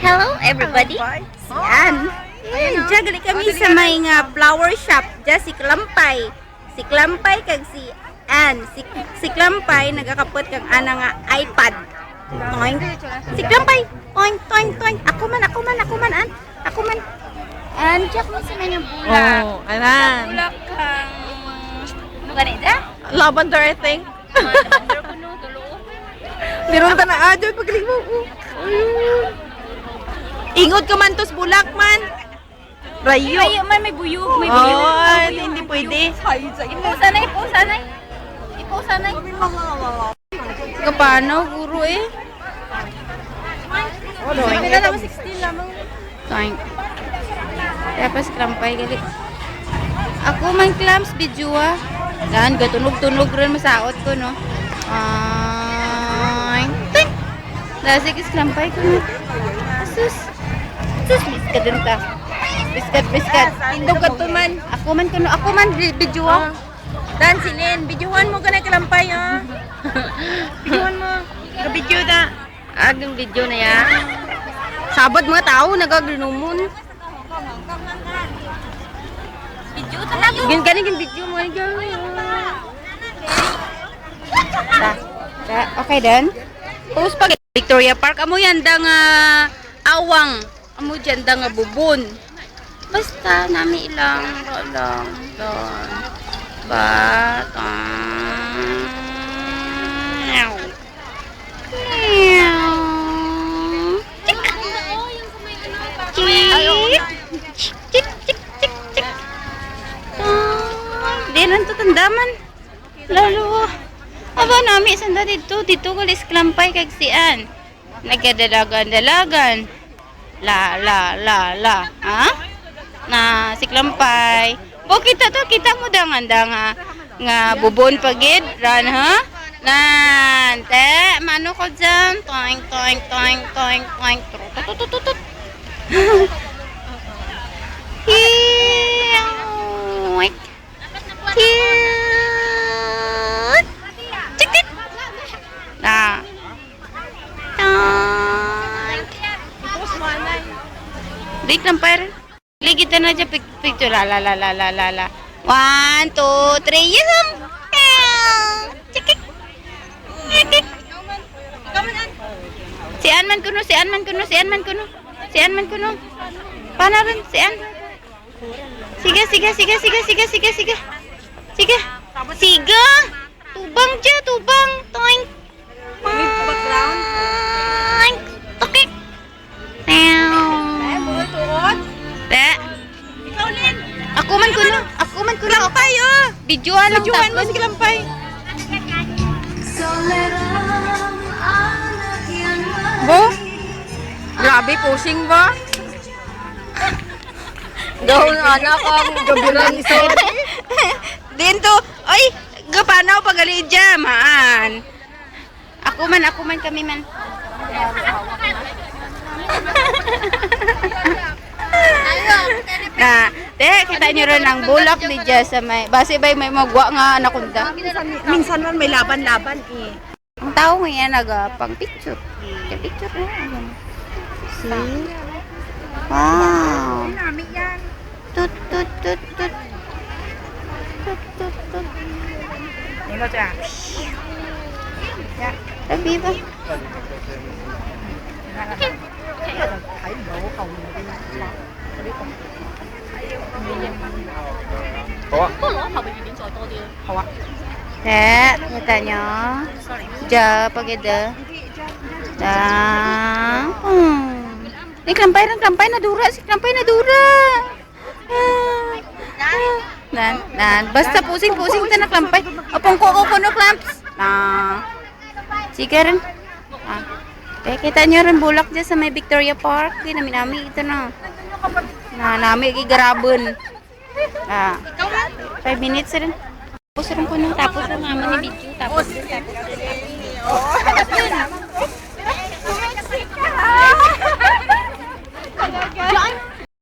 Hello everybody. Yan. Diyan gali kami sa may nga flower shop. Diyan si Klampay. Si Klampay kag si Ann. Si Klampay nagakapot kag ana nga iPad. Toing. Si Klampay. Toing, toing, toing. Ako man, Ann. Ako man. Ann, diyan mo sa may nga bulak. Oh, anan. Bulak kang... Ano ganito? Lavender, I think. Lavender ko no, tulo. Dirunta na adyo pagling mo. Ayun. Ingod ka man tos bulak man. Rayo. Ay, may buyog, may buyog. Oh, hindi pwede. Ipusanay. Ipusanay. Kapano, guro eh. Sabi na naman 16 lamang. Toink. Tapos Klampay gali. Ako man clams video ah. Dan gatunog-tunog rin masaot ko no. Ay. Toink. Dasi kis Klampay ko no. Sus. Biskat din ta. Biskat. Indog ka to man. Ako man video ah. Dan silin, videohan mo ka na Klampay ah. Videohan mo. Ka-video da. Agang video na ya. Sabad mga tao nagaginumon. Video talaga. Ganing video mo ni okay dan. Tapos pag Victoria Park amo yan da nga awang. Amo dyan da nga bubon. Basta nami ilang lang don. Dinan to tandaman. Lalo. Aba nami sanda dito galis Klampay kag sian. Nagadalagan-dalagan. La. Ha? Na si Klampay. Bo kita mo nga bubon pagid ran ha? Nan, te, mano ko dyan? Toing. Tututututut. Hiyoink. Cute. Cikit. Nah. Break lang pa rin. Ligit na dyan picture. La. 1, 2, 3. Yes, Cikit. Si Anman kuno. Pana rin si An. Sige. Tubang. Toing. Background. Tokik. Te. Ako man kuno. Klampay oh. Videoan lang Videoan mo si Klampay. Bo? Grabe posing ba? Gawin anak ang gabulan isot. Din to, ay, gapanaw pagali dyan, maan. Ako man kami man. Na, te, kita nyo rin ang bulak ni dyan sa may, base ba may magwa nga anakunda. Minsan man may laban-laban eh. Ang tao ngayon nagapang picture. Picture na. See? Wow. Tut. Nino siya. Tabi ba? Kita nyo. Ja, pagida. Ni Klampay na dura. Si Klampay na dura. Nan. Basta pusing ta na Klampay. Apong ko no clamps. Sige rin. Kita nyo rin bulak dyan sa may Victoria Park. Di nami ito na. Nami igarabon. 5 minutes rin. Tapos rin po nung tapos lang naman ni video. Tapos.